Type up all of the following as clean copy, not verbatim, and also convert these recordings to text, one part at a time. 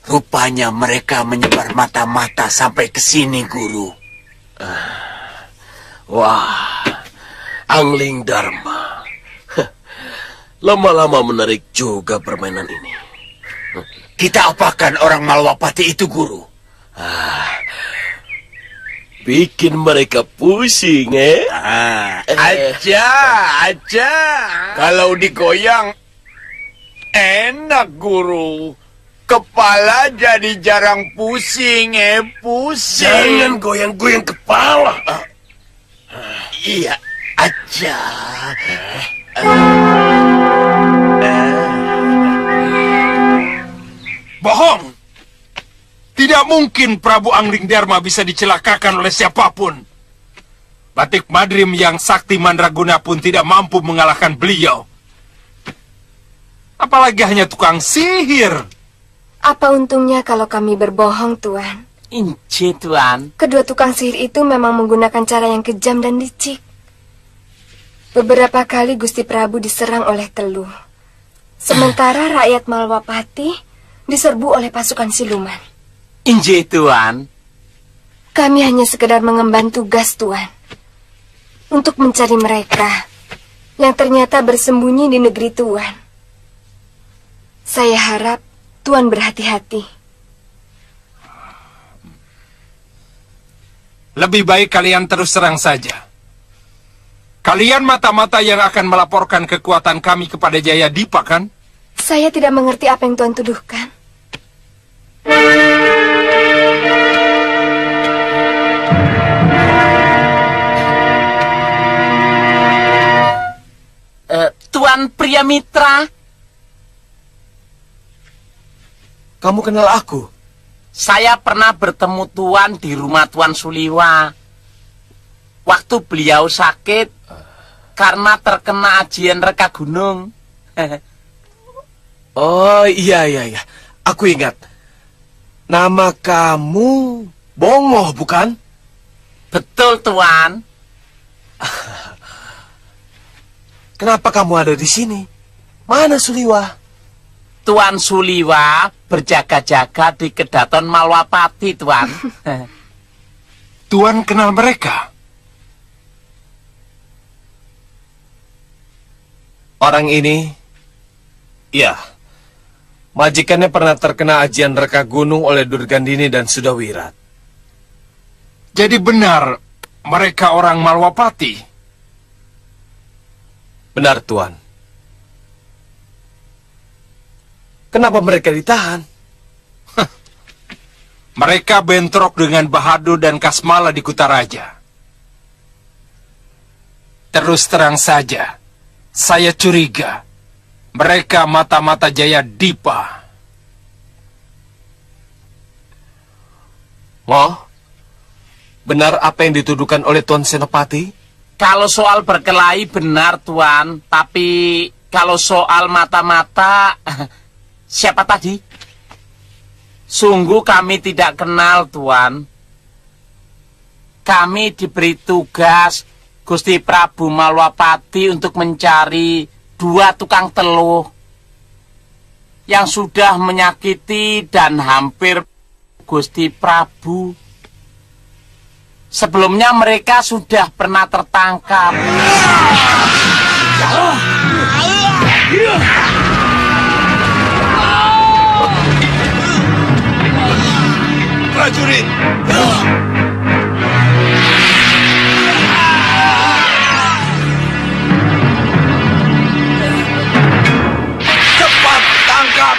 Rupanya mereka menyebar mata-mata sampai ke sini, Guru. Wah, Angling Dharma. Lama-lama menarik juga permainan ini. Kita apakan orang Malwapati itu, Guru? Bikin mereka pusing, Aja. Kalau digoyang, enak, Guru. Kepala jadi jarang pusing, pusing. Jangan goyang-goyang kepala. Iya, aja. Bohong! Tidak mungkin Prabu Angling Dharma bisa dicelakakan oleh siapapun. Batik Madrim yang sakti mandraguna pun tidak mampu mengalahkan beliau. Apalagi hanya tukang sihir. Apa untungnya kalau kami berbohong, Tuan? Inci, Tuan. Kedua tukang sihir itu memang menggunakan cara yang kejam dan licik. Beberapa kali Gusti Prabu diserang oleh Teluh. Sementara rakyat Malwapati diserbu oleh pasukan siluman. Inci, Tuan. Kami hanya sekedar mengemban tugas, Tuan. Untuk mencari mereka yang ternyata bersembunyi di negeri Tuan. Saya harap Tuan berhati-hati. Lebih baik kalian terus serang saja. Kalian mata-mata yang akan melaporkan kekuatan kami kepada Jaya Dipa, kan? Saya tidak mengerti apa yang Tuan tuduhkan. Tuan Priamitra. Kamu kenal aku? Saya pernah bertemu Tuan di rumah Tuan Suliwa. Waktu beliau sakit karena terkena ajian reka gunung. Oh, iya. Aku ingat. Nama kamu Bongoh, bukan? Betul, Tuan. Kenapa kamu ada di sini? Mana Suliwa? Tuan Suliwa berjaga-jaga di Kedaton Malwapati, Tuan. Tuan kenal mereka? Orang ini, ya, majikannya pernah terkena ajian reka gunung oleh Durgandini dan Sudawirat. Jadi benar mereka orang Malwapati? Benar, Tuan. Kenapa mereka ditahan? Mereka bentrok dengan Bahadur dan Kasmala di Kutaraja. Terus terang saja, saya curiga mereka mata-mata Jaya Dipa. Oh, benar apa yang dituduhkan oleh Tuan Senopati? Kalau soal berkelahi benar, Tuan. Tapi Kalau soal mata-mata, siapa tadi? Sungguh kami tidak kenal, Tuan. Kami diberi tugas Gusti Prabu Malwapati untuk mencari 2 tukang teluh yang sudah menyakiti dan hampir Gusti Prabu. Sebelumnya mereka sudah pernah tertangkap. Prajurit! Cepat tangkap!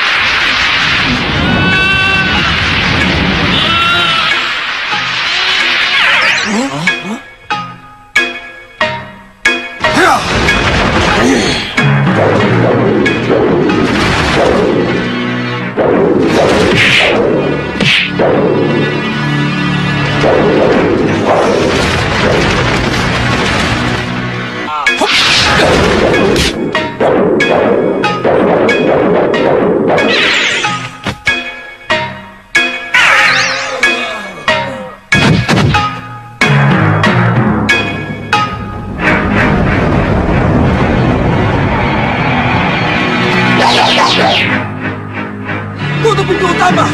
Tutup pintu utama!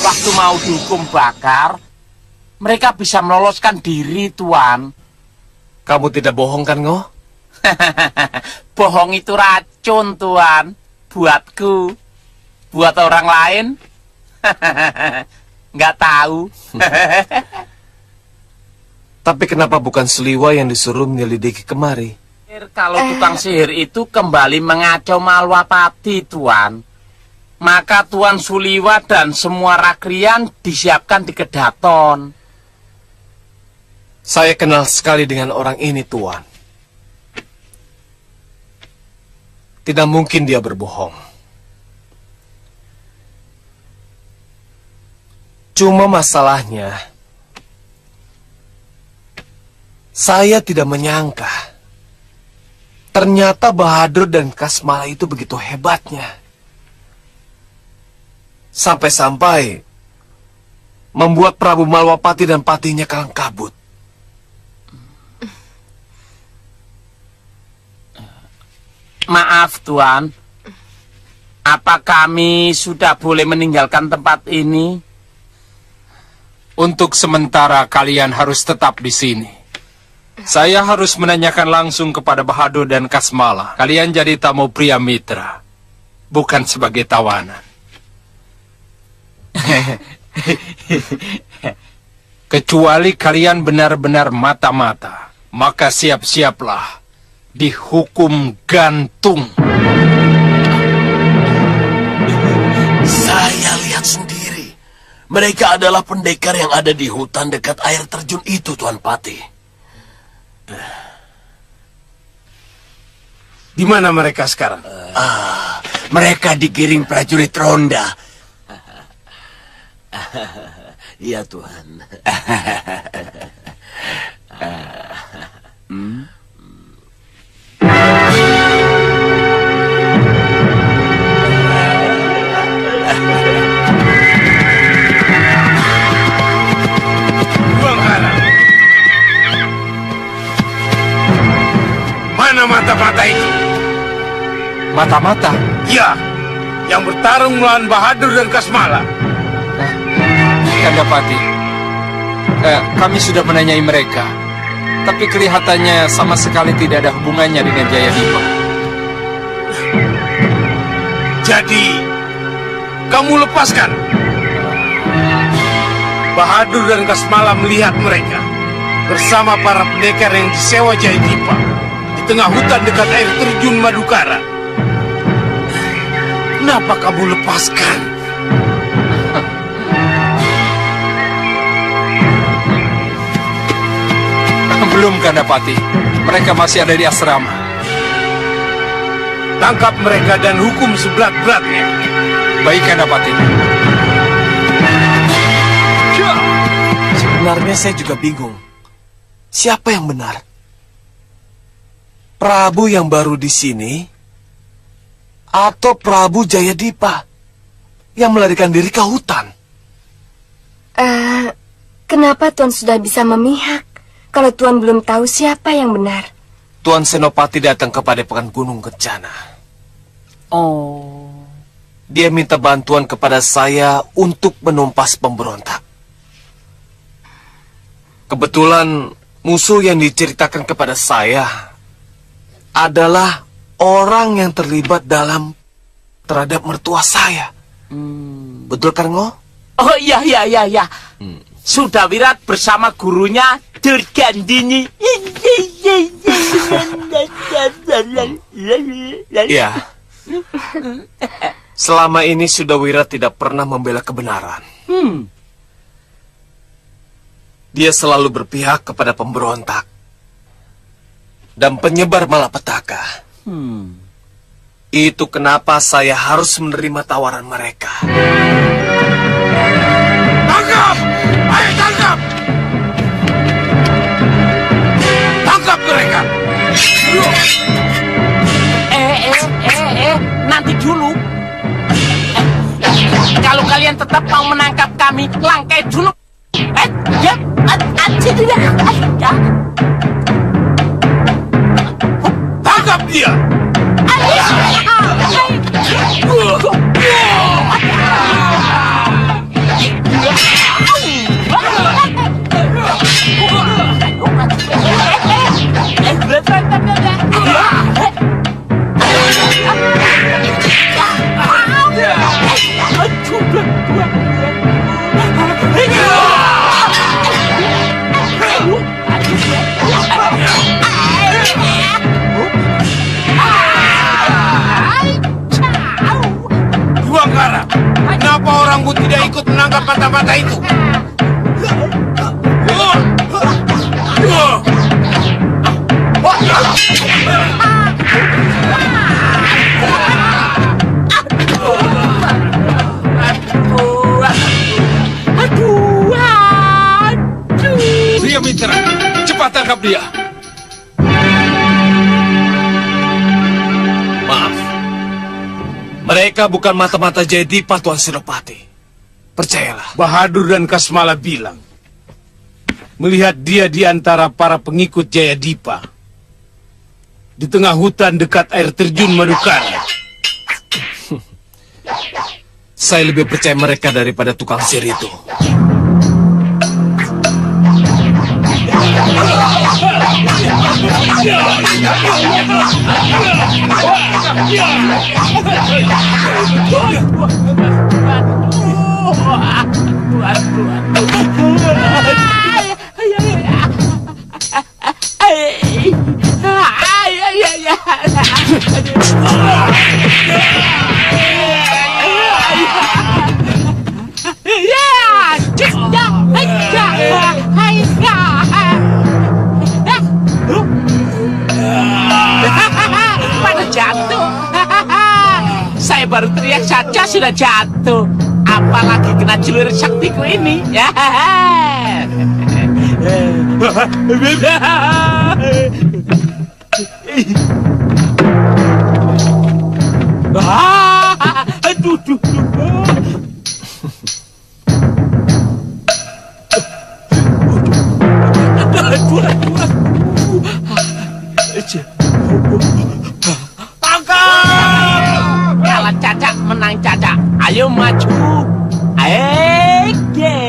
Waktu mau dihukum bakar, mereka bisa meloloskan diri, Tuan. Kamu tidak bohong kan, Ngo? Bohong itu racun, Tuan. Buatku. Buat orang lain, nggak tahu. Tapi kenapa bukan Suliwa yang disuruh menyelidiki kemari? Kalau tukang sihir itu kembali mengacau Malwapati, Tuan, maka Tuan Suliwa dan semua rakrian disiapkan di Kedaton. Saya kenal sekali dengan orang ini, Tuan. Tidak mungkin dia berbohong. Cuma masalahnya, saya tidak menyangka ternyata Bahadur dan Kasmala itu begitu hebatnya. Sampai-sampai membuat Prabu Malwapati dan patinya kalang kabut. Maaf, Tuan. Apa kami sudah boleh meninggalkan tempat ini? Untuk sementara kalian harus tetap di sini. Saya harus menanyakan langsung kepada Bahadur dan Kasmala. Kalian jadi tamu pria mitra, bukan sebagai tawanan. Kecuali kalian benar-benar mata-mata, maka siap-siaplah dihukum gantung. Saya lihat sendiri. Mereka adalah pendekar yang ada di hutan dekat air terjun itu, Tuan Pati. Di mana mereka sekarang? Mereka digiring prajurit ronda. Iya, Tuhan. Mana mata-mata itu? Mata-mata? Ya, yang bertarung melawan Bahadur dan Kasmala. Kandapati, kami sudah menanyai mereka, tapi kelihatannya sama sekali tidak ada hubungannya dengan Jayadipa. Jadi, kamu lepaskan. Bahadur dan Kasmala melihat mereka bersama para pendekar yang disewa Jayadipa di tengah hutan dekat air terjun Madukara. Kenapa kamu lepaskan? Belum, Kandapati. Mereka masih ada di asrama. Tangkap mereka dan hukum seberat-beratnya. Baik, Adipati. Sebenarnya saya juga bingung. Siapa yang benar? Prabu yang baru di sini atau Prabu Jayadipa yang melarikan diri ke hutan? Kenapa Tuan sudah bisa memihak kalau Tuan belum tahu siapa yang benar? Tuan Senopati datang ke Padepokan Gunung Kencana. Oh. Dia minta bantuan kepada saya untuk menumpas pemberontak. Kebetulan musuh yang diceritakan kepada saya adalah orang yang terlibat dalam terhadap mertua saya. Betul kan, Ngo? Oh iya. Sudawirat bersama gurunya Durgandini. Iya. Selama ini Sudawirat tidak pernah membela kebenaran. Dia selalu berpihak kepada pemberontak dan penyebar malapetaka. Itu kenapa saya harus menerima tawaran mereka. Tangkap! Ayo tangkap! Tangkap mereka! Nanti dulu. Kalau kalian tetap mau menangkap kami, langkai dulu. Tangkap dia! Diwangkara, kenapa orangmu tidak ikut menangkap mata-mata itu? Dia Mitra, cepat tangkap dia. Maaf. Mereka bukan mata-mata Jayadipa, Tuan Senopati. Percayalah. Bahadur dan Kasmala bilang, melihat dia di antara para pengikut Jayadipa di tengah hutan dekat air terjun Madukara. Saya lebih percaya mereka daripada tukang sihir itu. Pada jatuh. Saya baru teriak saja sudah jatuh. Apalagi kena celurit saktiku ini. Aduh. Tangkap! Kalah Caca, menang Caca. Ayo maju. Ege.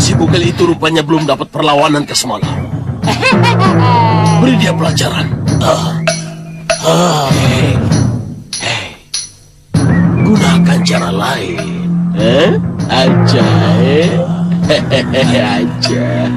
Si bugil itu rupanya belum dapat perlawanan ke semalam. Beri dia pelajaran. Hei. Gunakan cara lain. Ajaib. aja.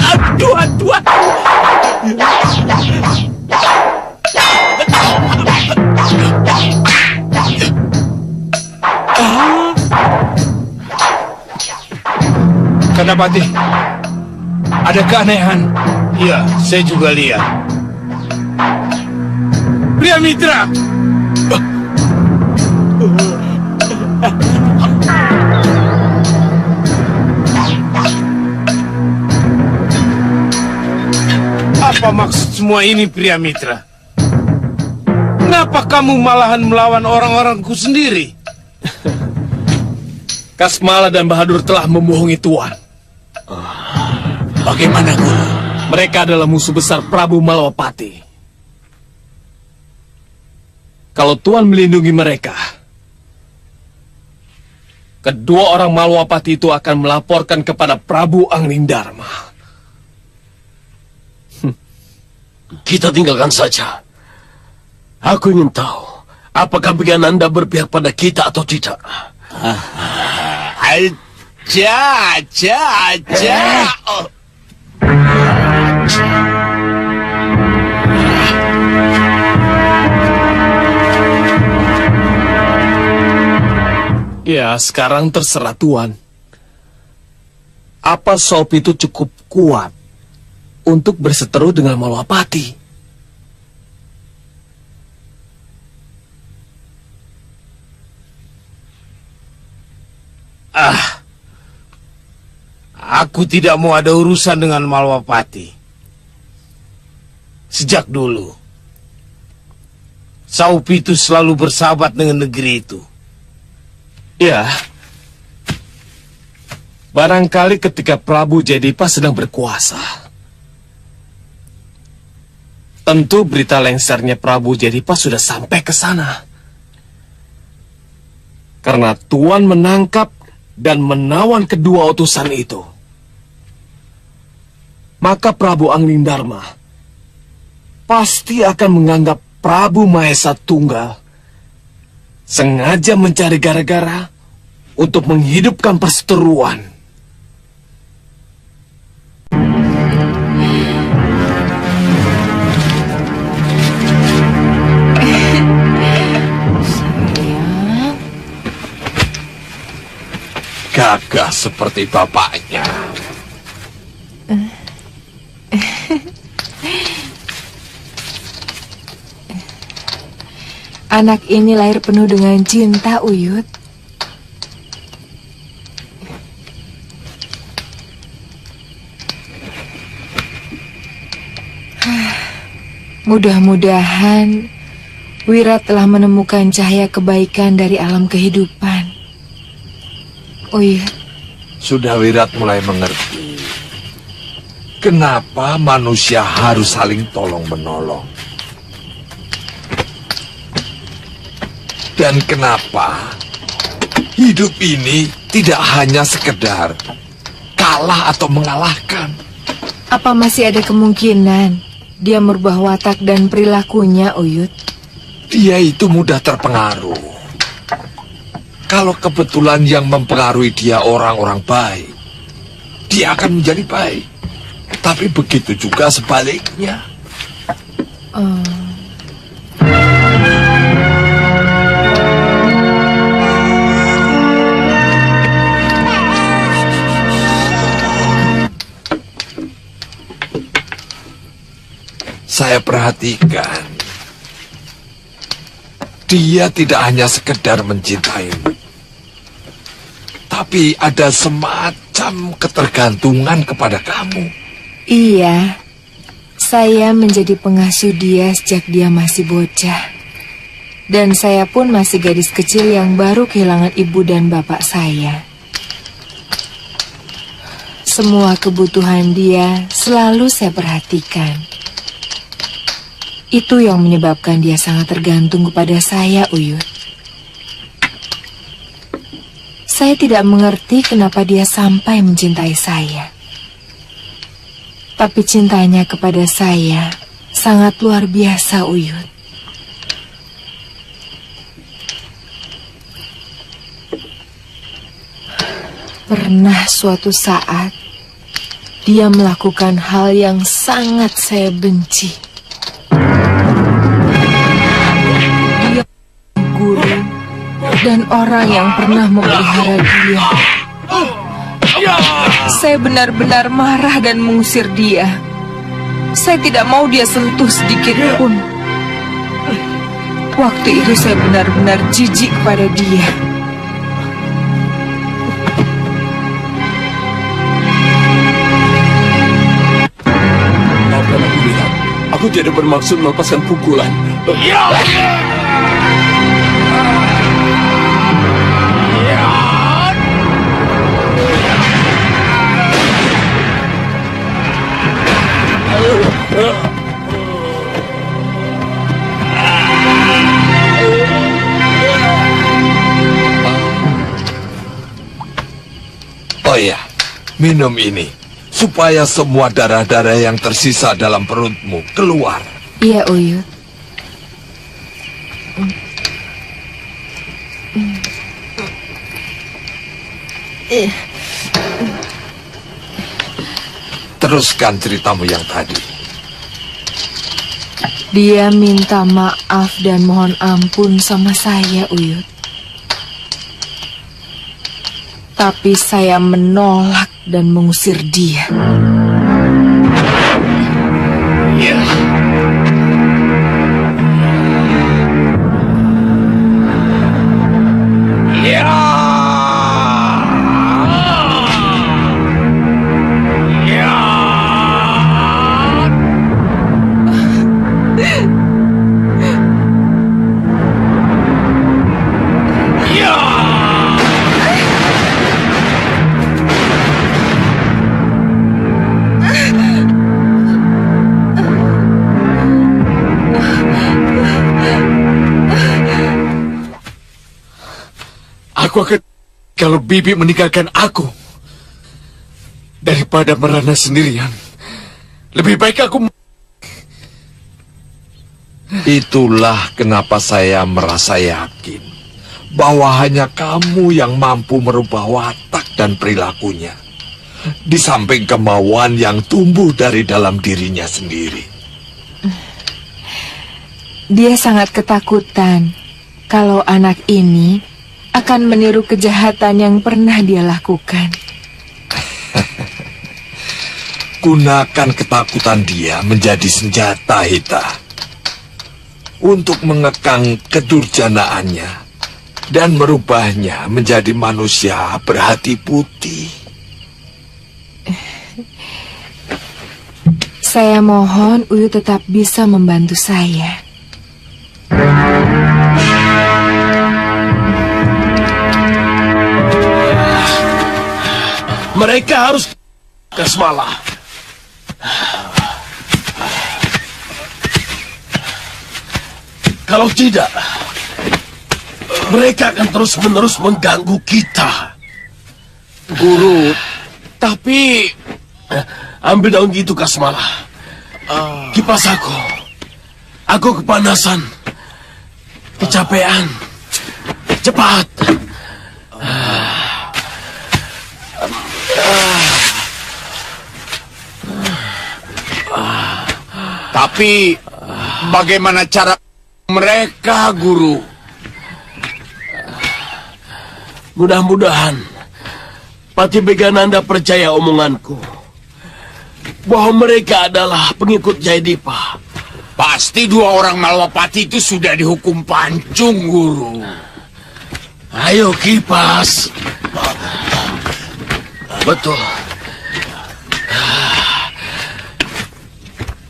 Aduh, aduh, aduh. Kanapati, ada keanehan. Iya, saya juga lihat. Pria Mitra! Apa maksud semua ini, Pria Mitra? Kenapa kamu malahan melawan orang-orangku sendiri? Kasmala dan Bahadur telah membohongi Tuan. Bagaimana, Guru? Mereka adalah musuh besar Prabu Malwapati. Kalau Tuan melindungi mereka, kedua orang Malwapati itu akan melaporkan kepada Prabu Anglingdarma. Kita tinggalkan saja. Aku ingin tahu, apakah Bigananda berpihak pada kita atau tidak? Aja. Oh. Ya, sekarang terserah Tuan. Apa Sop itu cukup kuat untuk berseteru dengan Malwapati? Aku tidak mau ada urusan dengan Malwapati. Sejak dulu, Saupi itu selalu bersahabat dengan negeri itu. Ya. Barangkali ketika Prabu Jayadipa sedang berkuasa, tentu berita lengsernya Prabu Jayadipa sudah sampai ke sana. Karena Tuan menangkap dan menawan kedua utusan itu, maka Prabu Anglingdarma pasti akan menganggap Prabu Mahesa Tunggal sengaja mencari gara-gara untuk menghidupkan perseteruan. Gagah seperti bapaknya. Anak ini lahir penuh dengan cinta, Uyut. Mudah-mudahan Wira telah menemukan cahaya kebaikan dari alam kehidupan. Uyut. Sudah Wirat mulai mengerti kenapa manusia harus saling tolong-menolong. Dan kenapa hidup ini tidak hanya sekedar kalah atau mengalahkan. Apa masih ada kemungkinan dia merubah watak dan perilakunya, Uyut? Dia itu mudah terpengaruh. Kalau kebetulan yang mempengaruhi dia orang-orang baik, dia akan menjadi baik. Tapi begitu juga sebaliknya. saya perhatikan, dia tidak hanya sekedar mencintaimu, tapi ada semacam ketergantungan kepada kamu. Iya, saya menjadi pengasuh dia sejak dia masih bocah. Dan saya pun masih gadis kecil yang baru kehilangan ibu dan bapak saya. Semua kebutuhan dia selalu saya perhatikan. Itu yang menyebabkan dia sangat tergantung kepada saya, Uyut. Saya tidak mengerti kenapa dia sampai mencintai saya. Tapi cintanya kepada saya sangat luar biasa, Uyut. Pernah suatu saat, dia melakukan hal yang sangat saya benci. Dia guru dan orang yang pernah memelihara dia. Saya benar-benar marah dan mengusir dia. Saya tidak mau dia sentuh sedikit pun. Waktu itu saya benar-benar jijik pada dia. Aku tidak bermaksud melepaskan pukulan. Oh ya, minum ini, supaya semua darah-darah yang tersisa dalam perutmu keluar. Iya, Uyut. Teruskan ceritamu yang tadi. Dia minta maaf dan mohon ampun sama saya, Uyut. Tapi saya menolak dan mengusir dia. Aku akan kalau Bibi meninggalkan aku daripada merana sendirian. Lebih baik aku. Itulah kenapa saya merasa yakin bahwa hanya kamu yang mampu merubah watak dan perilakunya, di samping kemauan yang tumbuh dari dalam dirinya sendiri. Dia sangat ketakutan kalau anak ini akan meniru kejahatan yang pernah dia lakukan. Gunakan ketakutan dia menjadi senjata, Hita, untuk mengekang kedurjanaannya dan merubahnya menjadi manusia berhati putih. Saya mohon Uyu tetap bisa membantu saya. Mereka harus ke Smala. Kalau tidak, mereka akan terus-menerus mengganggu kita. Guru, tapi Ambil daun itu, Kasmala. Kipas aku. Aku kepanasan. Kecapean. Cepat. Tapi bagaimana cara mereka, Guru? Mudah-mudahan Pati Begananda percaya omonganku bahwa mereka adalah pengikut Jayadipa Pasti dua orang Malwapati itu sudah dihukum pancung, Guru. Ayo Kipas. Betul.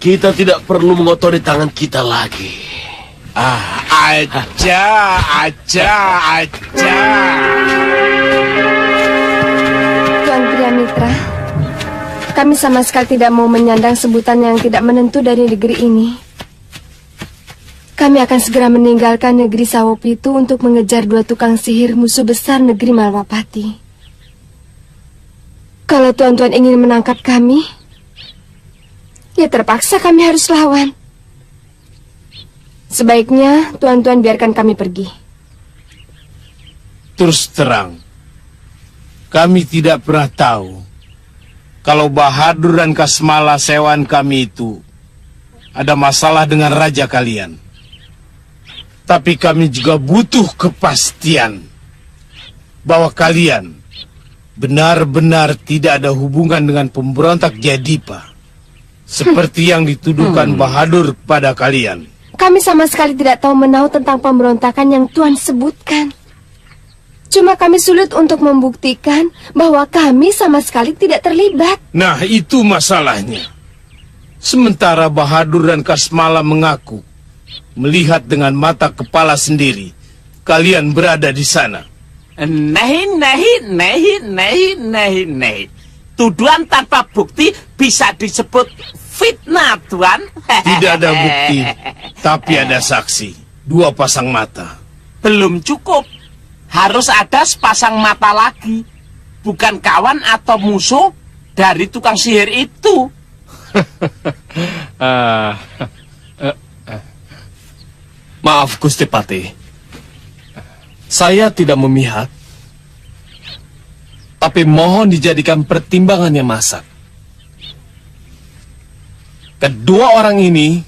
Kita tidak perlu mengotori tangan kita lagi. Aja. Tuan Priamitra, kami sama sekali tidak mau menyandang sebutan yang tidak menentu dari negeri ini. Kami akan segera meninggalkan negeri Sawopitu untuk mengejar dua tukang sihir musuh besar negeri Malwapati. Kalau tuan-tuan ingin menangkap kami, ya terpaksa kami harus lawan. Sebaiknya tuan-tuan biarkan kami pergi. Terus terang, kami tidak pernah tahu kalau Bahadur dan Kasmala sewan kami itu ada masalah dengan raja kalian. Tapi kami juga butuh kepastian bahwa kalian benar-benar tidak ada hubungan dengan pemberontak Jayadipa seperti yang dituduhkan Bahadur kepada kalian. Kami sama sekali tidak tahu menahu tentang pemberontakan yang Tuan sebutkan. Cuma kami sulit untuk membuktikan bahwa kami sama sekali tidak terlibat. Nah, itu masalahnya. Sementara Bahadur dan Kasmala mengaku melihat dengan mata kepala sendiri kalian berada di sana. Nahi. Tuduhan tanpa bukti bisa disebut fitnah, Tuan. Tidak ada bukti, tapi ada saksi. Dua pasang mata. Belum cukup. Harus ada sepasang mata lagi. Bukan kawan atau musuh dari tukang sihir itu. Maaf Gusti Pati, saya tidak memihak, tapi mohon dijadikan pertimbangan yang masak. Kedua orang ini,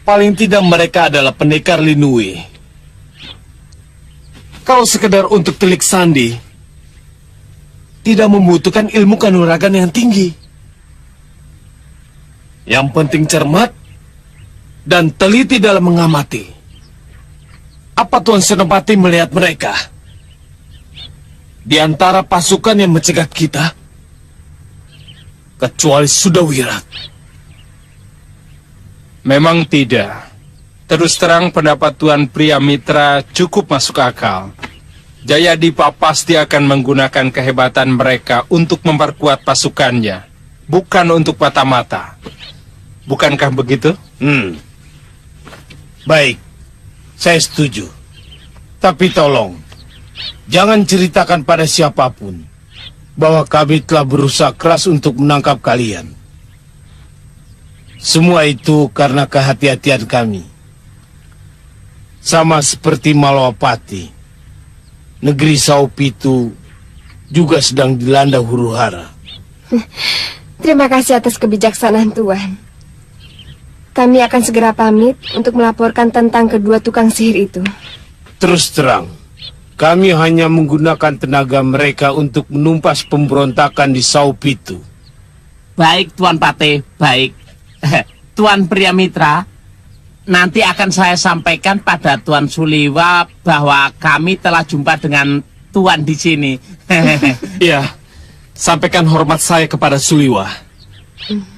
paling tidak mereka adalah pendekar Linui. Kalau sekedar untuk telik sandi, tidak membutuhkan ilmu kanuragan yang tinggi. Yang penting cermat dan teliti dalam mengamati. Apa Tuan Senopati melihat mereka di antara pasukan yang mencegat kita? Kecuali Sudawirat. Memang tidak. Terus terang pendapat Tuan Priamitra cukup masuk akal. Jayadipa pasti akan menggunakan kehebatan mereka untuk memperkuat pasukannya, bukan untuk mata-mata. Bukankah begitu? Baik, saya setuju. Tapi tolong, jangan ceritakan pada siapapun bahwa kami telah berusaha keras untuk menangkap kalian. Semua itu karena kehati-hatian kami. Sama seperti Malwapati, negeri Sawopitu juga sedang dilanda huru-hara. Terima kasih atas kebijaksanaan Tuan. Kami akan segera pamit untuk melaporkan tentang kedua tukang sihir itu. Terus terang, kami hanya menggunakan tenaga mereka untuk menumpas pemberontakan di Sawopitu. Baik Tuan Pate, baik. Tuan Priamitra, nanti akan saya sampaikan pada Tuan Suliwa bahwa kami telah jumpa dengan Tuan di sini. Iya, sampaikan hormat saya kepada Suliwa,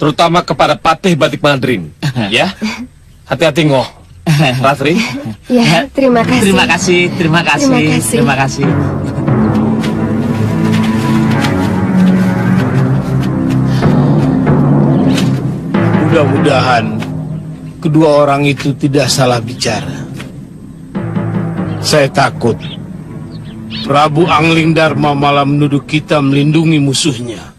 terutama kepada Patih Batik Madrim. Ya, hati-hati ngoh, Ratri. Ya, terima kasih. Terima kasih, terima kasih, Terima kasih. terima kasih. Mudah-mudahan kedua orang itu tidak salah bicara. Saya takut Prabu Angling Dharma malah menuduh kita melindungi musuhnya.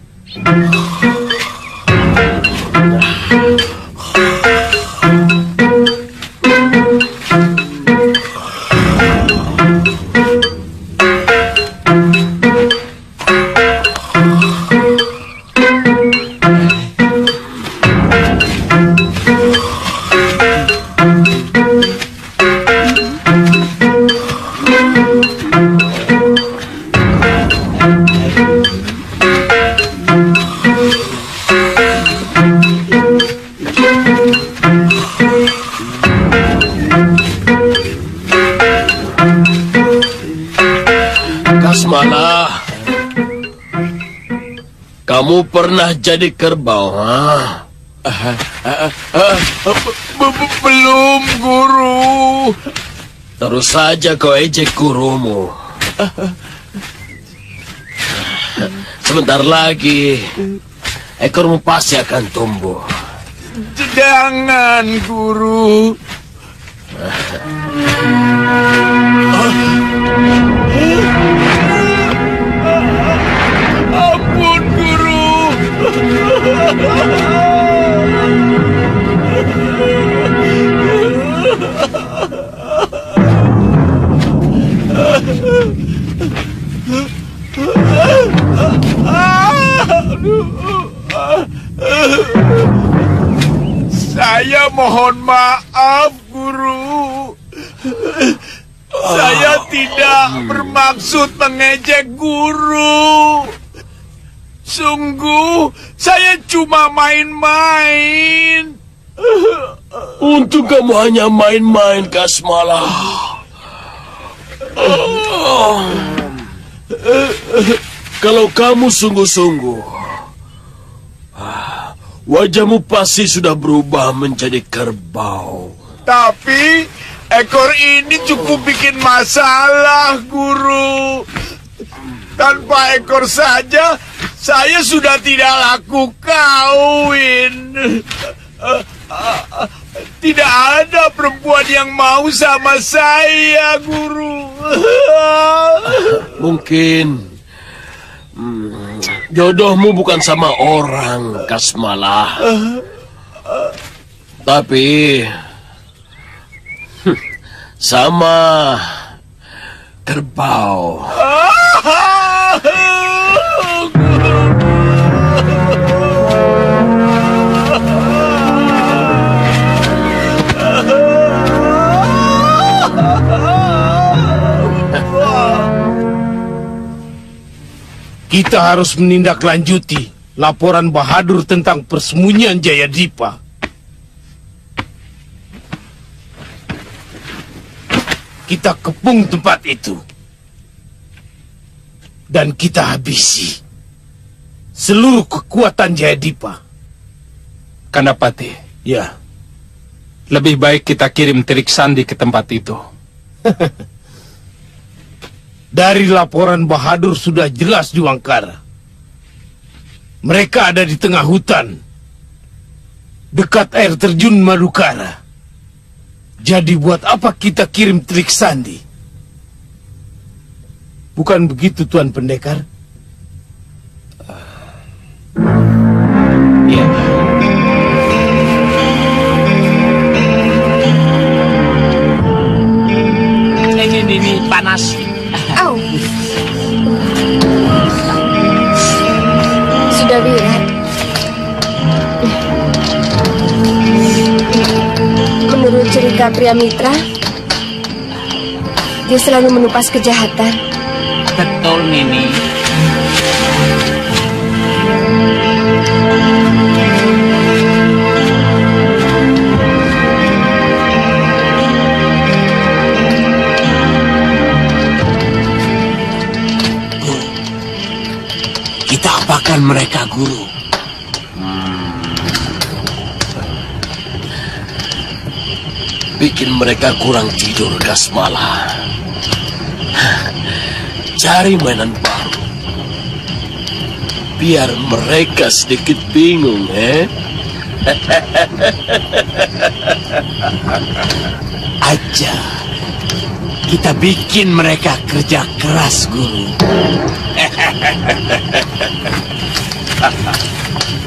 Kamu pernah jadi kerbau, ha? Belum, Guru. Terus saja kau ejek gurumu. Sebentar lagi, ekormu pasti akan tumbuh. Jangan, Guru. Ampun, Guru. Saya mohon maaf, Guru. Saya tidak bermaksud mengejek Guru. Sungguh, saya cuma main-main. Untung kamu hanya main-main, Kasmala. Kalau kamu sungguh-sungguh, wajahmu pasti sudah berubah menjadi kerbau. Tapi ekor ini cukup bikin masalah, Guru. Tanpa ekor saja, saya sudah tidak laku kawin. Tidak ada perempuan yang mau sama saya, Guru. Mungkin jodohmu bukan sama orang, Kasmala. Tapi sama kerbau. Kita harus menindaklanjuti laporan Bahadur tentang persembunyian Jayadipa. Kita kepung tempat itu. Dan kita habisi seluruh kekuatan Jayadipa. Kandapati, Ya, lebih baik kita kirim Telik Sandi ke tempat itu. dari laporan Bahadur sudah jelas di Wangkara. Mereka ada di tengah hutan, dekat air terjun Madukara. Jadi buat apa kita kirim Telik Sandi? Bukan begitu, Tuan Pendekar? Ya. Ini panas. Au. Sudah Wirat. Menurut cerita Priamitra, dia selalu menupas kejahatan. Betul, Nini. Kita apakan mereka, Guru? Bikin mereka kurang tidur, Kasmala. Cari mainan baru. Biar mereka sedikit bingung, Aja. Kita bikin mereka kerja keras, Guru.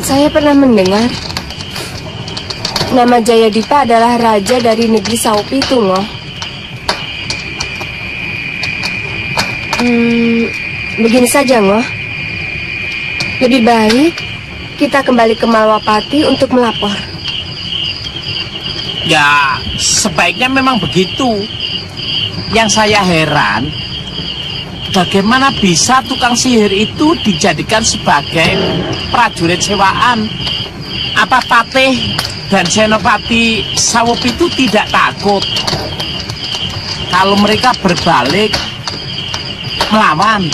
Saya pernah mendengar nama Jayadipa adalah raja dari negeri Saupitungo. Begini saja, Ngoh. Lebih baik kita kembali ke Malwapati untuk melapor. Ya, sebaiknya memang begitu. Yang saya heran, bagaimana bisa tukang sihir itu dijadikan sebagai prajurit sewaan? Apa Patih dan Senopati Sawup itu tidak takut kalau mereka berbalik melawan?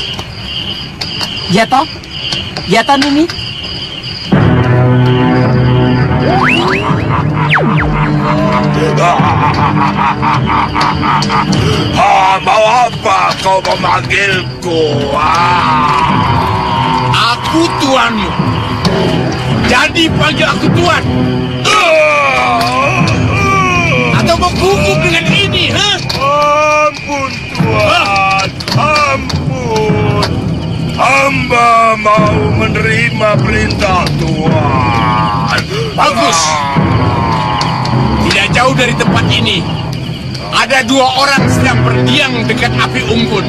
Ya toh? Ya toh, Nini? Mau apa kau memanggilku? Aku tuanmu. Jadi panggil aku tuan. Atau mau gugup dengan ini, ha? Ampun Tuan, ampun. Hamba mau menerima perintah Tuan. Bagus. Tidak jauh dari tempat ini ada 2 orang sedang berdiam dekat api unggun.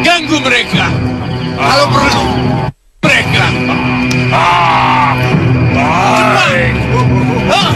Ganggu mereka. Kalau perlu, mereka. Baik. Hah?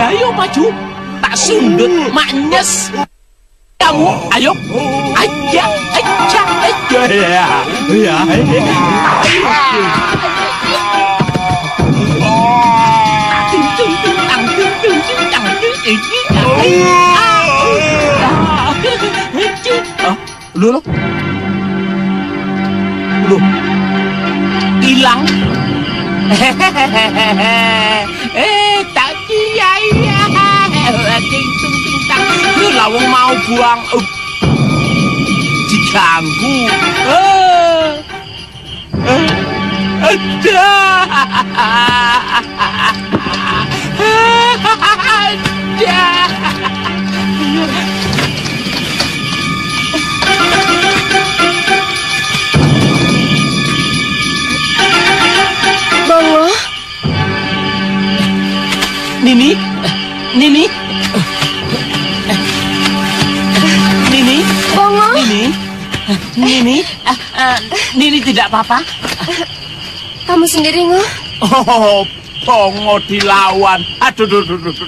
Ayo maju, tak sundut, maknyes. Kamu, ayo, aja, ya. Loh, hilang. Tak iya. Ting tang. Lu lawang mau buang. Diganggu. Ada. Bongo, Nini. Bongo. Nini tidak apa-apa. Kamu sendiri, Ngo? Oh, Bongo dilawan. Aduh,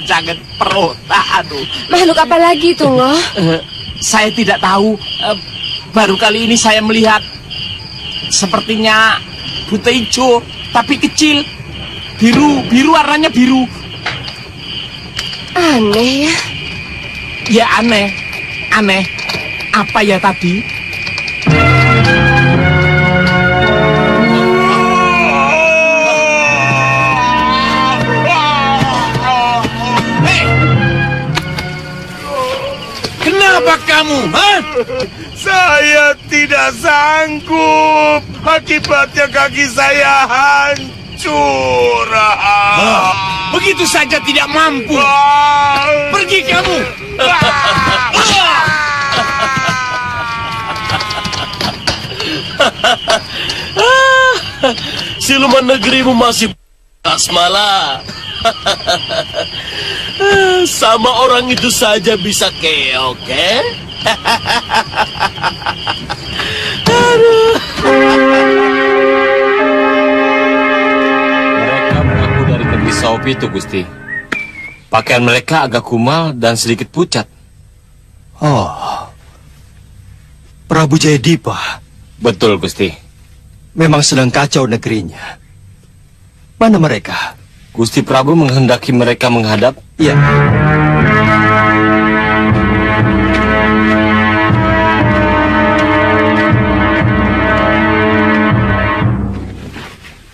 jangan perut. Aduh. Makhluk apa lagi itu, Ngo? Saya tidak tahu. Baru kali ini saya melihat sepertinya buta hijau, tapi kecil. Biru warnanya biru. Aneh ya. Ya aneh. Apa ya tadi? Kenapa kamu, ha? Saya tidak sanggup. Akibatnya kaki saya hancur. Begitu saja tidak mampu. Pergi kamu. Siluman negerimu masih Kasmala. Sama orang itu saja bisa keok, eh? Mereka mengaku dari negeri Saupi itu, Gusti. Pakaian mereka agak kumal dan sedikit pucat. Oh, Prabu Jayadipa Betul, Gusti. memang sedang kacau negerinya. Mana mereka? Gusti Prabu menghendaki mereka menghadap. Ya,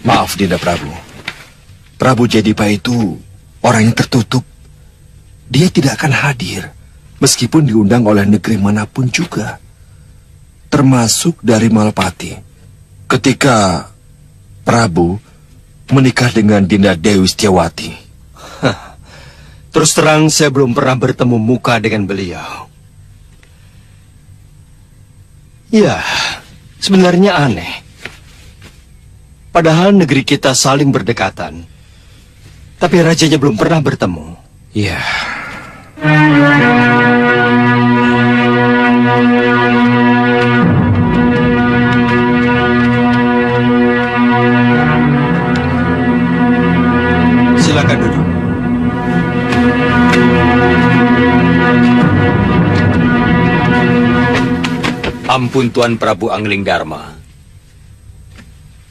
maaf Dinda Prabu. Prabu Jayadipa itu orang yang tertutup. Dia tidak akan hadir, meskipun diundang oleh negeri manapun juga. Termasuk dari Malapati. Ketika Prabu menikah dengan Dinda Dewi Setiawati. Terus terang saya belum pernah bertemu muka dengan beliau. Ya, sebenarnya aneh. Padahal negeri kita saling berdekatan. Tapi rajanya belum pernah bertemu. Ya. Silakan duduk. Ampun Tuan Prabu Angling Dharma.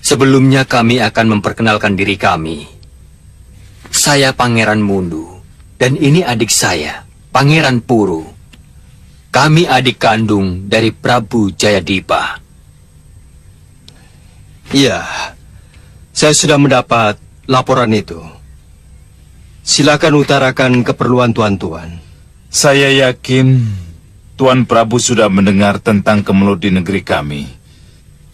Sebelumnya kami akan memperkenalkan diri kami. Saya Pangeran Mundu, dan ini adik saya, Pangeran Puru. Kami adik kandung dari Prabu Jayadipa. Iya, saya sudah mendapat laporan itu. Silakan utarakan keperluan tuan-tuan. Saya yakin Tuan Prabu sudah mendengar tentang kemelut di negeri kami.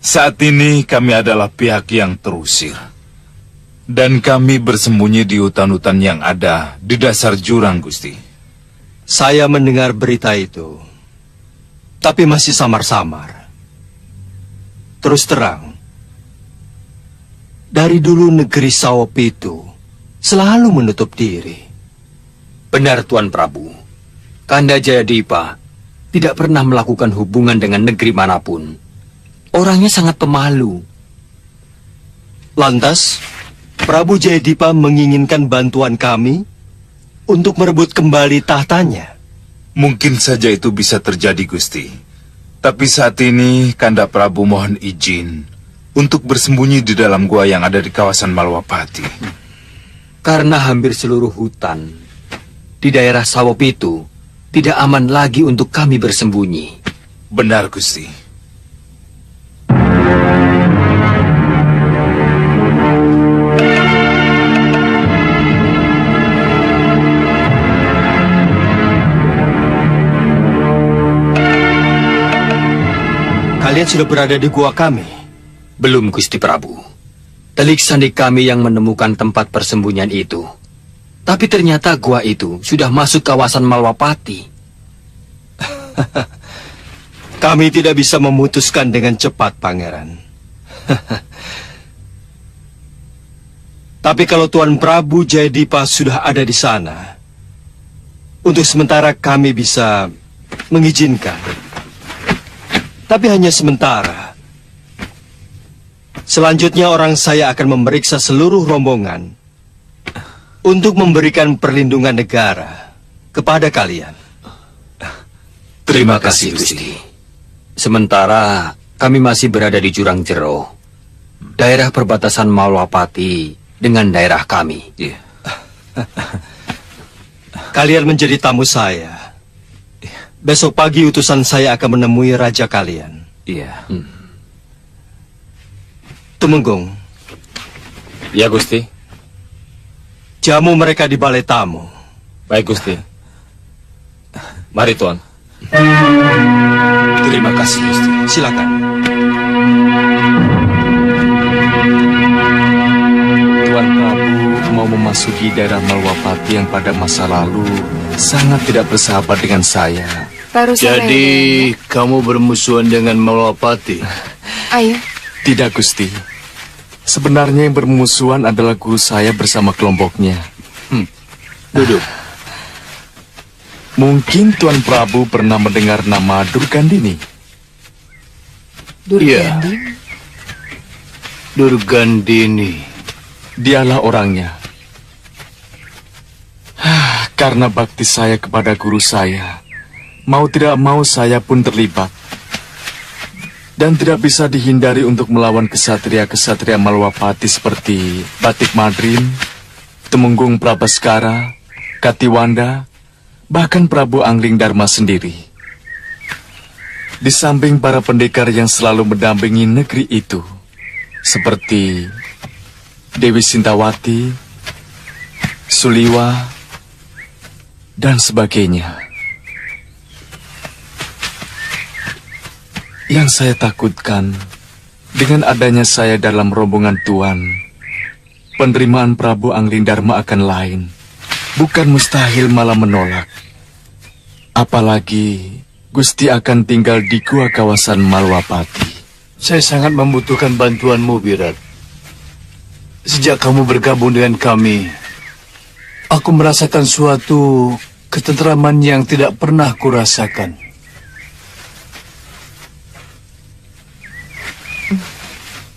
Saat ini kami adalah pihak yang terusir. Dan kami bersembunyi di hutan-hutan yang ada di dasar jurang, Gusti. Saya mendengar berita itu, tapi masih samar-samar. Terus terang, dari dulu negeri Sawop itu selalu menutup diri. Benar Tuan Prabu. Kanda Jayadipa tidak pernah melakukan hubungan dengan negeri manapun. Orangnya sangat pemalu. Lantas, Prabu Jayadipa menginginkan bantuan kami untuk merebut kembali tahtanya. Mungkin saja itu bisa terjadi, Gusti. Tapi saat ini Kanda Prabu mohon izin untuk bersembunyi di dalam gua yang ada di kawasan Malwapati. Karena hampir seluruh hutan di daerah Sawop itu tidak aman lagi untuk kami bersembunyi. Benar, Gusti. Kalian sudah berada di gua kami? Belum, Gusti Prabu. Telik sandi kami yang menemukan tempat persembunyian itu. Tapi ternyata gua itu sudah masuk kawasan Malwapati. Kami tidak bisa memutuskan dengan cepat, Pangeran. Tapi kalau Tuan Prabu Jayadipa sudah ada di sana, untuk sementara kami bisa mengizinkan. Tapi hanya sementara. Selanjutnya orang saya akan memeriksa seluruh rombongan untuk memberikan perlindungan negara kepada kalian. Terima kasih, Gusti. Sementara kami masih berada di Jurang Jero, daerah perbatasan Malwapati dengan daerah kami. Kalian menjadi tamu saya. Besok pagi utusan saya akan menemui raja kalian. Iya. Tumenggung. Ya, Gusti. Jamu mereka di balai tamu. Baik, Gusti. Mari, Tuan. Terima kasih, Gusti. Silakan. Tuan Prabu mau memasuki daerah Malwapati yang pada masa lalu sangat tidak bersahabat dengan saya. Jadi, kamu bermusuhan dengan Malwapati? Ayo. Tidak, Gusti. Sebenarnya yang bermusuhan adalah guru saya bersama kelompoknya. Duduk. Mungkin Tuan Prabu pernah mendengar nama Durgandini. Durgandini? Durgandini. Dialah orangnya. Karena bakti saya kepada guru saya, mau tidak mau saya pun terlibat. Dan tidak bisa dihindari untuk melawan kesatria-kesatria Malwapati seperti Batik Madrim, Tumenggung Prabaskara, Katiwanda, bahkan Prabu Angling Dharma sendiri. Di samping para pendekar yang selalu mendampingi negeri itu, seperti Dewi Sintawati, Suliwa, dan sebagainya. Yang saya takutkan, dengan adanya saya dalam rombongan Tuan, penerimaan Prabu Anglingdarma akan lain. Bukan mustahil, malah menolak. Apalagi Gusti akan tinggal di gua kawasan Malwapati. Saya sangat membutuhkan bantuanmu, Wirat. Sejak kamu bergabung dengan kami, aku merasakan suatu ketentraman yang tidak pernah kurasakan.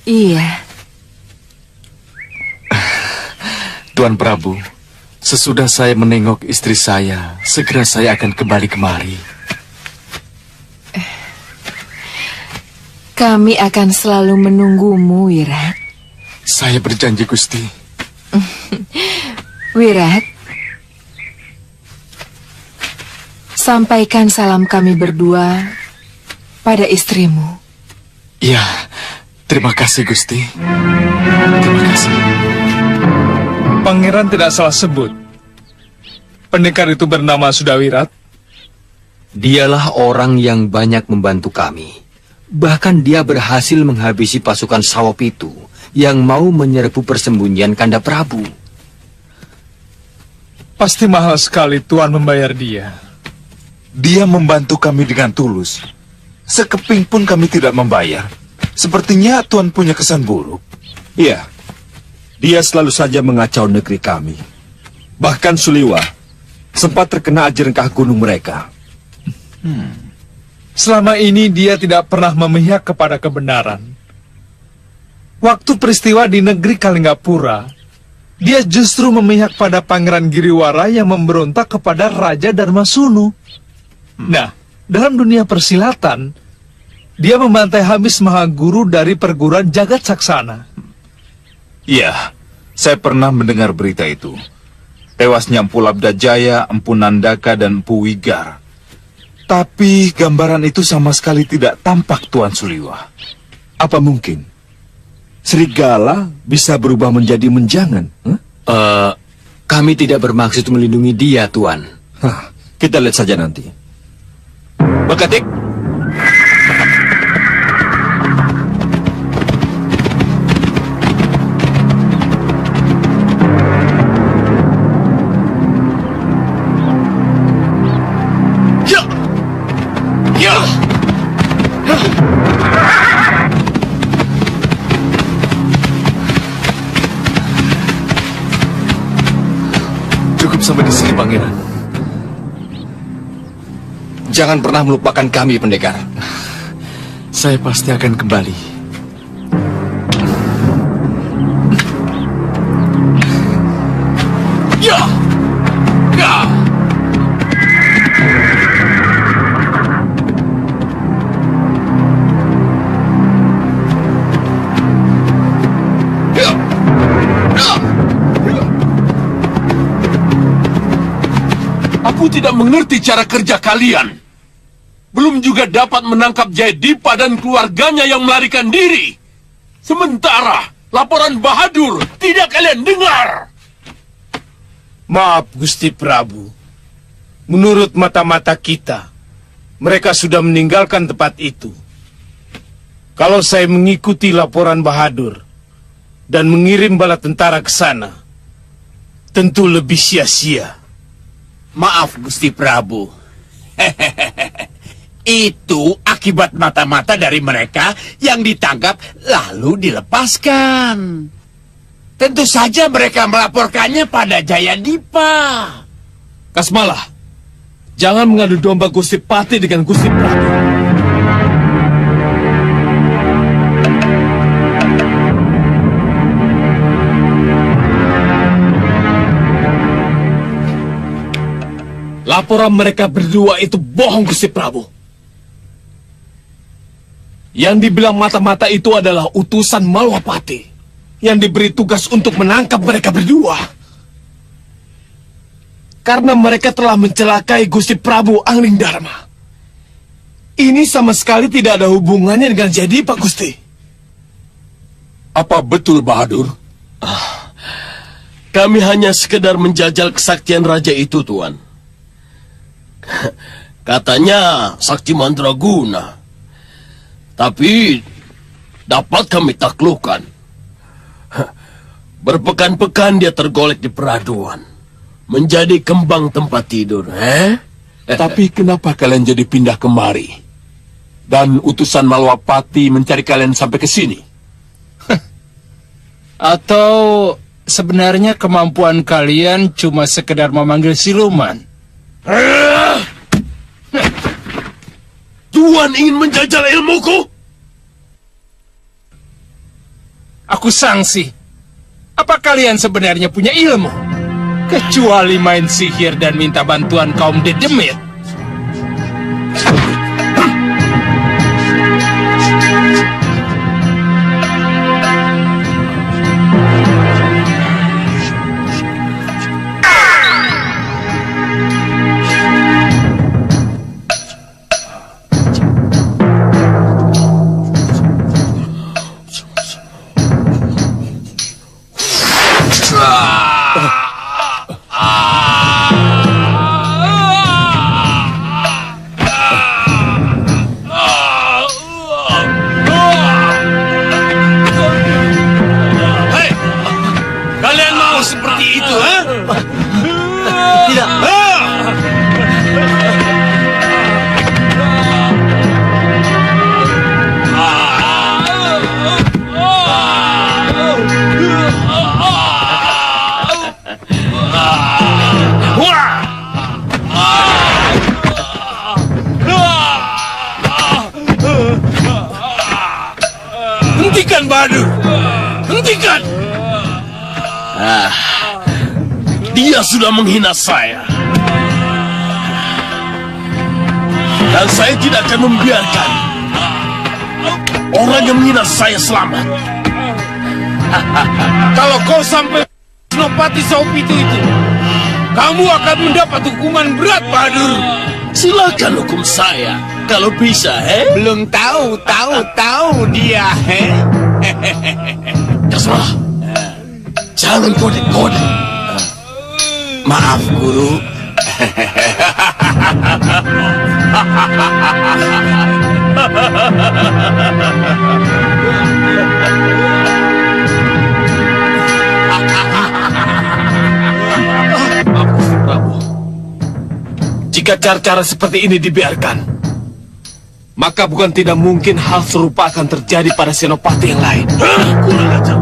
Iya. Tuan Prabu, sesudah saya menengok istri saya, segera saya akan kembali kemari. Kami akan selalu menunggumu, Wirat. Saya berjanji, Gusti. Wirat, sampaikan salam kami berdua pada istrimu. Ya, terima kasih, Gusti. Terima kasih. Pangeran tidak salah sebut. Pendekar itu bernama Sudawirat. Dialah orang yang banyak membantu kami. Bahkan dia berhasil menghabisi pasukan Sawop itu yang mau menyerbu persembunyian Kanda Prabu. Pasti mahal sekali Tuan membayar dia. Dia membantu kami dengan tulus. Sekeping pun kami tidak membayar. Sepertinya Tuan punya kesan buruk. Iya, dia selalu saja mengacau negeri kami. Bahkan Suliwa sempat terkena ajarengkah gunung mereka. Selama ini dia tidak pernah memihak kepada kebenaran. Waktu peristiwa di negeri Kalinggapura, dia justru memihak pada Pangeran Giriwara yang memberontak kepada Raja Darmasunu. Nah, dalam dunia persilatan, dia membantai habis Mahaguru dari perguruan Jagat Saksana. Iya, saya pernah mendengar berita itu. Tewasnya Empu Labdajaya, Empu Nandaka, dan Empu Wigar. Tapi gambaran itu sama sekali tidak tampak, Tuan Suliwa. Apa mungkin serigala bisa berubah menjadi menjangan? Kami tidak bermaksud melindungi dia, Tuan. Kita lihat saja nanti. Bakatik. Cukup sampai di sini, Pangeran. Jangan pernah melupakan kami, pendekar. Saya pasti akan kembali. Ya! Ya! Aku tidak mengerti cara kerja kalian. Belum juga dapat menangkap Jayadipa dan keluarganya yang melarikan diri. Sementara laporan Bahadur tidak kalian dengar. Maaf, Gusti Prabu. Menurut mata-mata kita, mereka sudah meninggalkan tempat itu. Kalau saya mengikuti laporan Bahadur dan mengirim bala tentara ke sana, tentu lebih sia-sia. Maaf, Gusti Prabu. Itu akibat mata-mata dari mereka yang ditangkap lalu dilepaskan. Tentu saja mereka melaporkannya pada Jayadipa. Kasmalah, jangan mengadu domba Gusti Pati dengan Gusti Prabu. Laporan mereka berdua itu bohong, Gusti Prabu. Yang dibilang mata-mata itu adalah utusan Malwapati yang diberi tugas untuk menangkap mereka berdua. Karena mereka telah mencelakai Gusti Prabu Anglingdarma. Ini sama sekali tidak ada hubungannya dengan Jayadipa, Gusti. Apa betul, Bahadur? Kami hanya sekedar menjajal kesaktian raja itu, Tuan. Katanya sakti mandraguna. Tapi dapat kami taklukkan. Berpekan-pekan dia tergolek di peraduan. Menjadi kembang tempat tidur, Tapi kenapa kalian jadi pindah kemari? Dan utusan Malwapati mencari kalian sampai ke sini? Atau sebenarnya kemampuan kalian cuma sekedar memanggil siluman? Tuan ingin menjajal ilmuku? Aku sangsi. Apa kalian sebenarnya punya ilmu? Kecuali main sihir dan minta bantuan kaum dedemit. Hentikan, Bahadur! Hentikan! Dia sudah menghina saya. Dan saya tidak akan membiarkan orang yang menghina saya selamat. Kalau kau sampai Senopati Saupitu itu, kamu akan mendapat hukuman berat, Bahadur. Silakan hukum saya, kalau bisa, Belum tahu dia, Kasmalah, jangan kode-kode. Maaf, Guru. Jika cara-cara seperti ini dibiarkan, maka bukan tidak mungkin hal serupa akan terjadi pada senopati yang lain. Kurang ajar.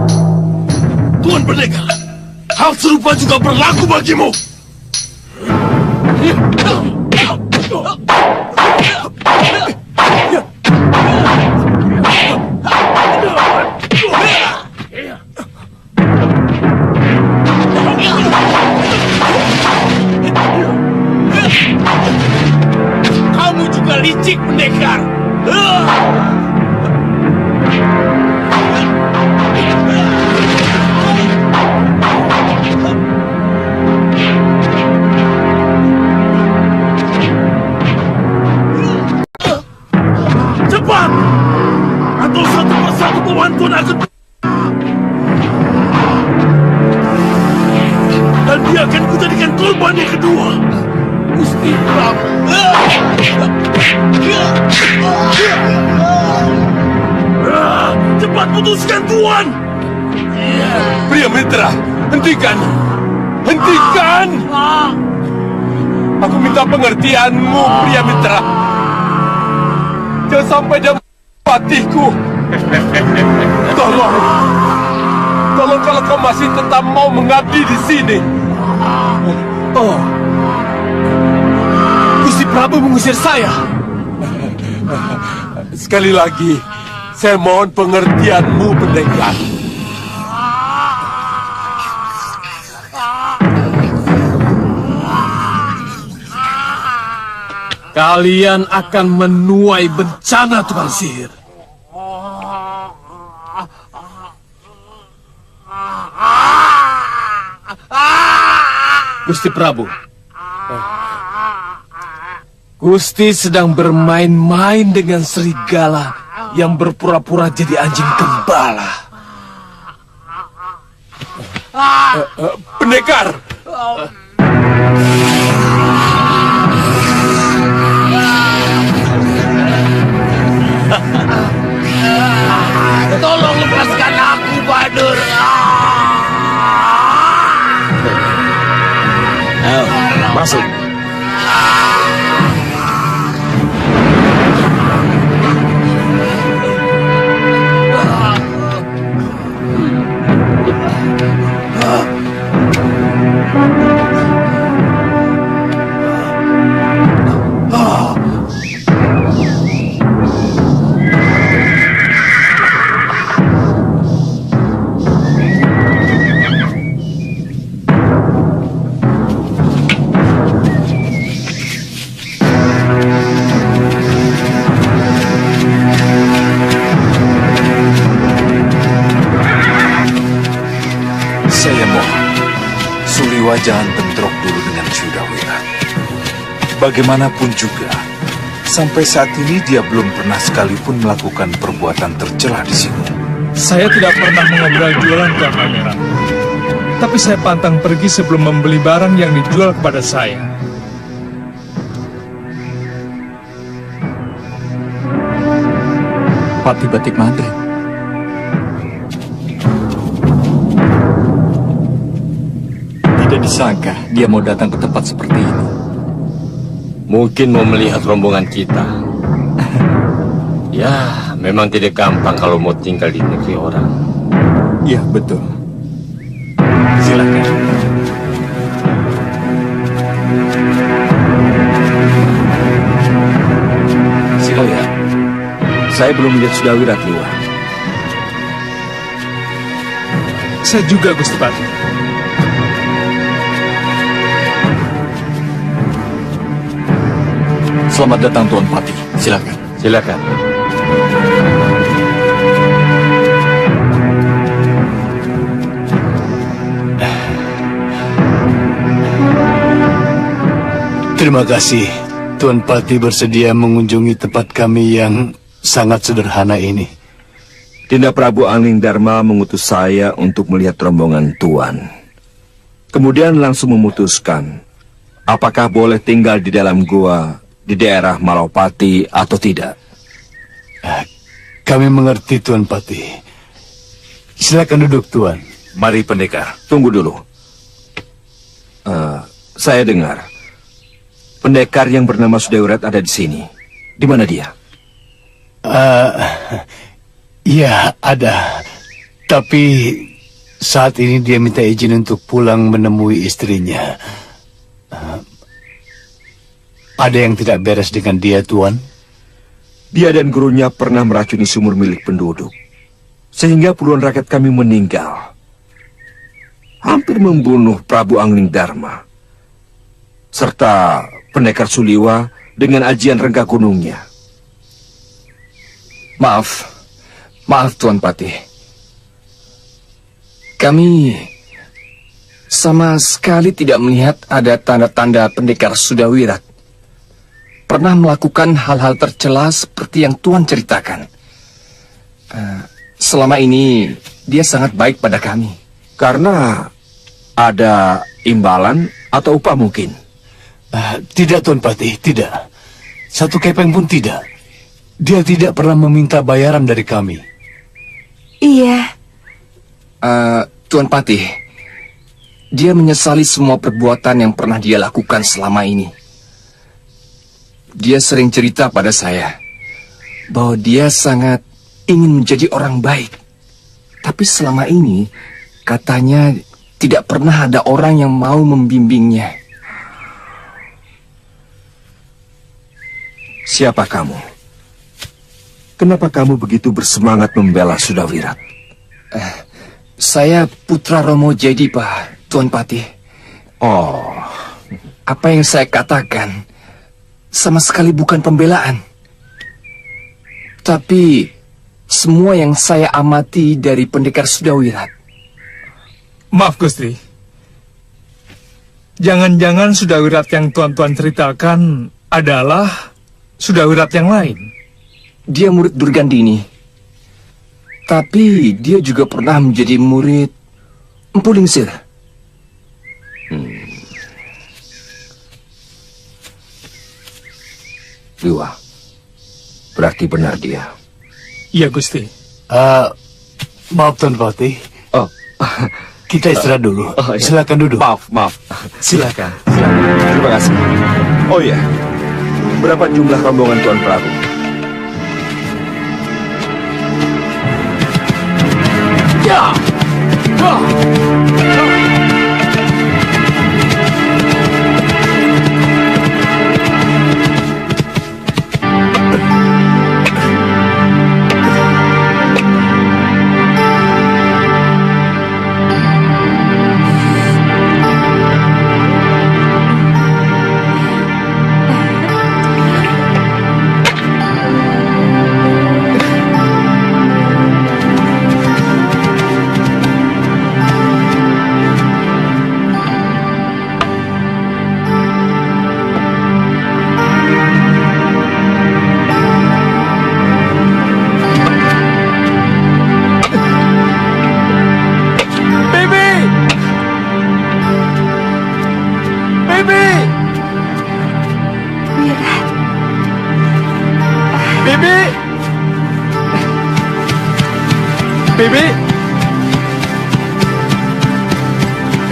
Tuan Pendekar, hal serupa juga berlaku bagimu. Kamu juga licik, Pendekar. Cepat! Atau satu persatu pembantuan akan... Dan dia akan kujadikan korban yang kedua. Gusti Prabu. Cepat putuskan, Tuan! Pria Mitra, hentikan! Hentikan! Aku minta pengertianmu, Pria Mitra. Jangan sampai dia matiku. Tolong kalau kau masih tetap mau mengabdi di sini. Oh, Gusti Prabu mengusir saya. Sekali lagi, saya mohon pengertianmu, Pendekar. Kalian akan menuai bencana, tukang sihir. Gusti Prabu, Gusti sedang bermain-main dengan serigala yang berpura-pura jadi anjing gembala. Pendekar! Tolong lepaskan aku, Bahadur. Masuk. Saya mohon, Suliwa jangan bentrok dulu dengan Sudawira. Bagaimanapun juga, sampai saat ini dia belum pernah sekalipun melakukan perbuatan tercela di sini. Saya tidak pernah mengobrol jualan ke pangeran. Tapi saya pantang pergi sebelum membeli barang yang dijual kepada saya. Pati Batik Madrid. Tidak disangka dia mau datang ke tempat seperti ini. Mungkin mau melihat rombongan kita. Ya, memang tidak gampang kalau mau tinggal di negeri orang. Ya, betul. Silakan. Oh ya, saya belum melihat Sudawira keluar. Saya juga, Gusti Pati. Selamat datang Tuan Pati. Silakan. Silakan. Terima kasih, Tuan Pati bersedia mengunjungi tempat kami yang sangat sederhana ini. Dinda Prabu Angling Dharma mengutus saya untuk melihat rombongan Tuan. Kemudian langsung memutuskan apakah boleh tinggal di dalam gua di daerah Malawapati atau tidak. Kami mengerti, Tuan Pati. Silakan duduk, Tuan. Mari, Pendekar. Tunggu dulu. Saya dengar pendekar yang bernama Sudawira ada di sini. Di mana dia? Ya, ada. Tapi saat ini dia minta izin untuk pulang menemui istrinya. Ada yang tidak beres dengan dia, Tuan? Dia dan gurunya pernah meracuni sumur milik penduduk, sehingga puluhan rakyat kami meninggal. Hampir membunuh Prabu Angling Dharma, serta pendekar Suliwa dengan ajian Rengga Gunungnya. Maaf Tuan Pati. Kami sama sekali tidak melihat ada tanda-tanda pendekar Sudawira pernah melakukan hal-hal tercela seperti yang Tuan ceritakan. Selama ini dia sangat baik pada kami. Karena ada imbalan atau upah mungkin? Tidak, Tuan Pati, tidak. Satu kepeng pun tidak. Dia tidak pernah meminta bayaran dari kami. Iya. Tuan Pati, dia menyesali semua perbuatan yang pernah dia lakukan selama ini. Dia sering cerita pada saya bahwa dia sangat ingin menjadi orang baik. Tapi selama ini katanya tidak pernah ada orang yang mau membimbingnya. Siapa kamu? Kenapa kamu begitu bersemangat membela Sudawira? Saya putra Romo Jedipa, Tuan Pati. Oh, apa yang saya katakan sama sekali bukan pembelaan. Tapi semua yang saya amati dari pendekar Sudawira. Maaf, Gusti. Jangan-jangan Sudawira yang tuan-tuan ceritakan adalah Sudawira yang lain. Dia murid Durgandini. Tapi dia juga pernah menjadi murid Empu Lingsir. Liwa, berarti benar dia. Iya, Gusti. Maaf Tuan Patih. Oh, kita istirahat dulu. Oh, iya. Silakan duduk. Maaf. Silakan. Terima kasih. Oh iya, berapa jumlah rombongan Tuan Prabu?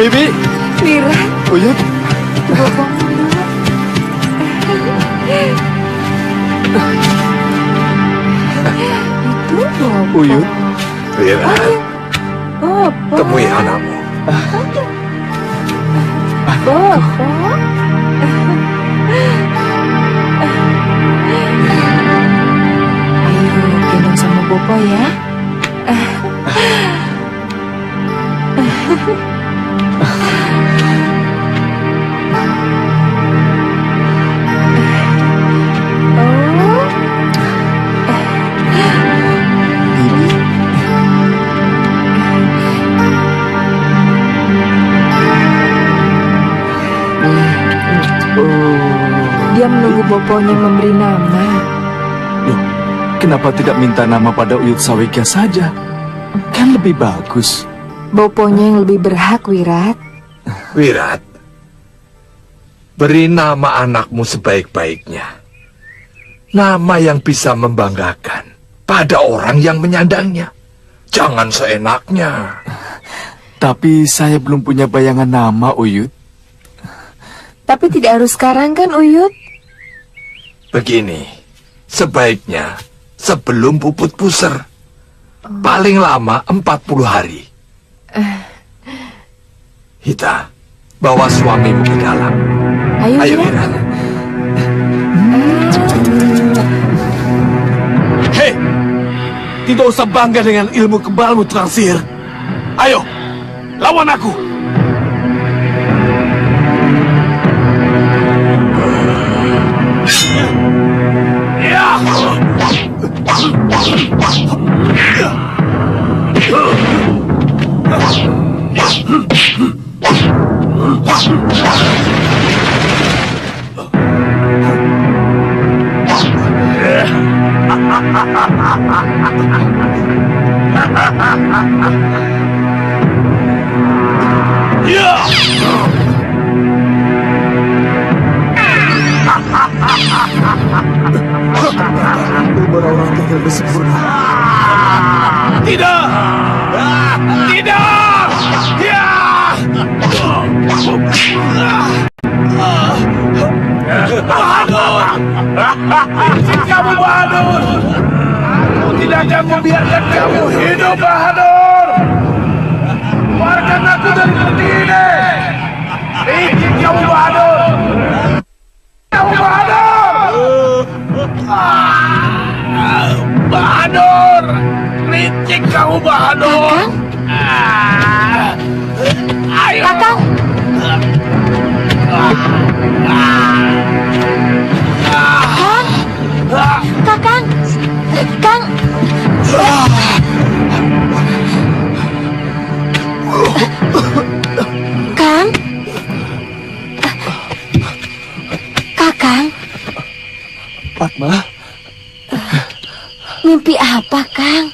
Bibi. Mira. Uyut. Bopong dulu. Itu Bopong. Uyut. Mira, Bopong. temui anakmu. Bopong. Ayo gendong sama Bopo ya. Dia menunggu Boponya memberi nama. Loh, kenapa tidak minta nama pada Uyut Sawikya saja? Kan lebih bagus. Boponya yang lebih berhak, Wirat. Wirat, beri nama anakmu sebaik-baiknya. Nama yang bisa membanggakan pada orang yang menyandangnya. Jangan seenaknya. Tapi saya belum punya bayangan nama, Uyut. Tapi tidak harus sekarang kan, Uyut? Begini, sebaiknya sebelum puput puser. Paling lama 40 hari. Hita, bawa suamimu ke dalam. Ayo, Wirat. Hei, tidak usah bangga dengan ilmu kebalmu, tukang sihir. Ayo, lawan aku. Orang tinggal bersempurna. Tidak! Tidak! Ya! Bahadur! Kamu Bahadur! Aku tidak akan membiarkan kamu hidup, Bahadur! Keluarkan aku dari peti ini! Licik kamu Bahadur! Kamu Bahadur! Bahadur! Licik kamu Bahadur! Ayo! Kakang! Kakang! Kang! Kang? Kakang? Padma, Mimpi apa, Kang?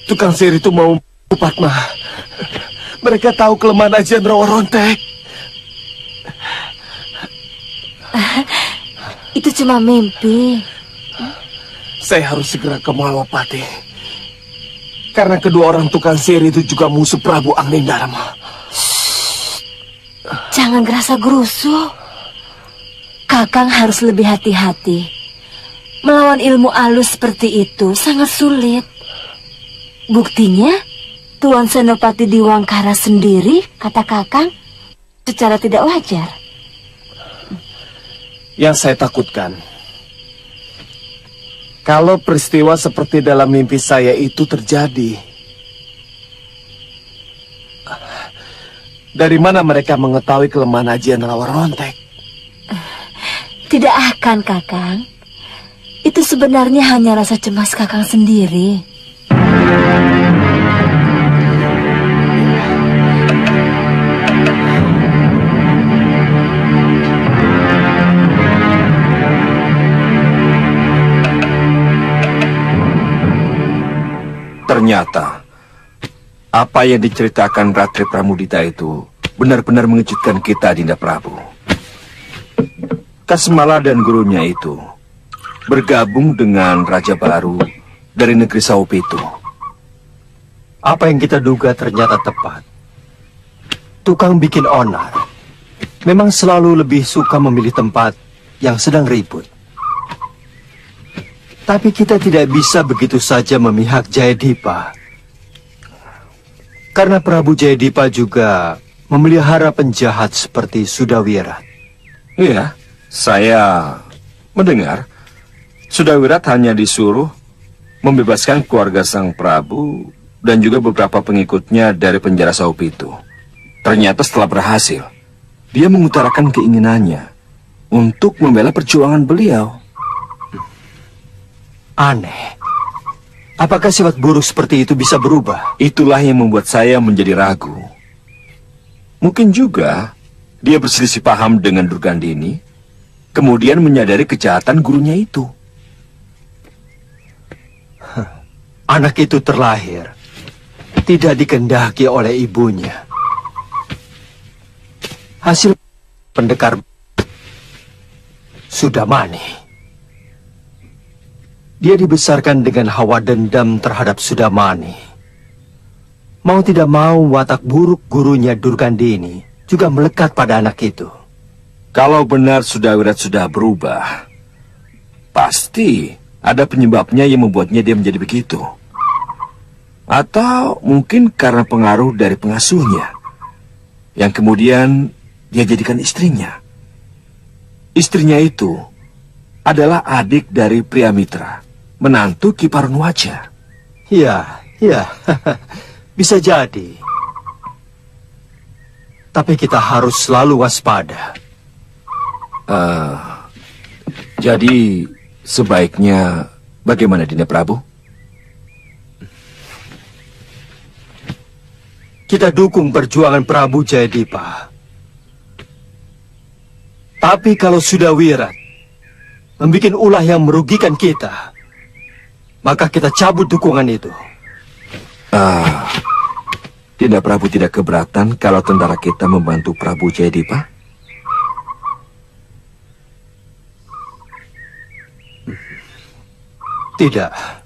tukang sihir itu mau Padma. Mereka tahu kelemahan ajian Rawa Rontek. Itu cuma mimpi. Saya harus segera ke Malwapati. Karena kedua orang tukang sihir itu juga musuh Prabu Anglingdarma. Jangan gerasa gerusu. Kakang harus lebih hati-hati. Melawan ilmu alus seperti itu sangat sulit. Buktinya, Tuan Senopati Diwangkara sendiri, kata Kakang, secara tidak wajar. Yang saya takutkan, kalau peristiwa seperti dalam mimpi saya itu terjadi, dari mana mereka mengetahui kelemahan ajian Rawa Rontek? Tidak akan, Kakang. Itu sebenarnya hanya rasa cemas Kakang sendiri. Ternyata, apa yang diceritakan Ratri Pramudita itu benar-benar mengejutkan kita, Dinda Prabu. Kasmala dan gurunya itu bergabung dengan raja baru dari negeri Saupitu. Apa yang kita duga ternyata tepat. Tukang bikin onar memang selalu lebih suka memilih tempat yang sedang ribut. Tapi kita tidak bisa begitu saja memihak Jayadipa. Karena Prabu Jayadipa juga memelihara penjahat seperti Sudawirat. Iya, saya mendengar Sudawirat hanya disuruh membebaskan keluarga sang Prabu dan juga beberapa pengikutnya dari penjara Saupitu. Ternyata setelah berhasil, dia mengutarakan keinginannya untuk membela perjuangan beliau. Aneh. Apakah sifat buruk seperti itu bisa berubah? Itulah yang membuat saya menjadi ragu. Mungkin juga dia berselisih paham dengan Durgandini, kemudian menyadari kejahatan gurunya itu. Anak itu terlahir tidak dikehendaki oleh ibunya. Hasil pendekar Sudamani. Dia dibesarkan dengan hawa dendam terhadap Sudamani. Mau tidak mau, watak buruk gurunya Durgandini juga melekat pada anak itu. Kalau benar Sudawirat sudah berubah, pasti ada penyebabnya yang membuatnya dia menjadi begitu. Atau mungkin karena pengaruh dari pengasuhnya, yang kemudian dia jadikan istrinya. Istrinya itu adalah adik dari Priamitra, menantu Ki Parunwaja. Ya, bisa jadi. Tapi kita harus selalu waspada. Jadi sebaiknya bagaimana, Dinda Prabu? Kita dukung perjuangan Prabu Jayadipa. Tapi kalau Sudawirat membuat ulah yang merugikan kita, maka kita cabut dukungan itu. Dinda Prabu tidak keberatan kalau tentara kita membantu Prabu Jayadipa? Tidak.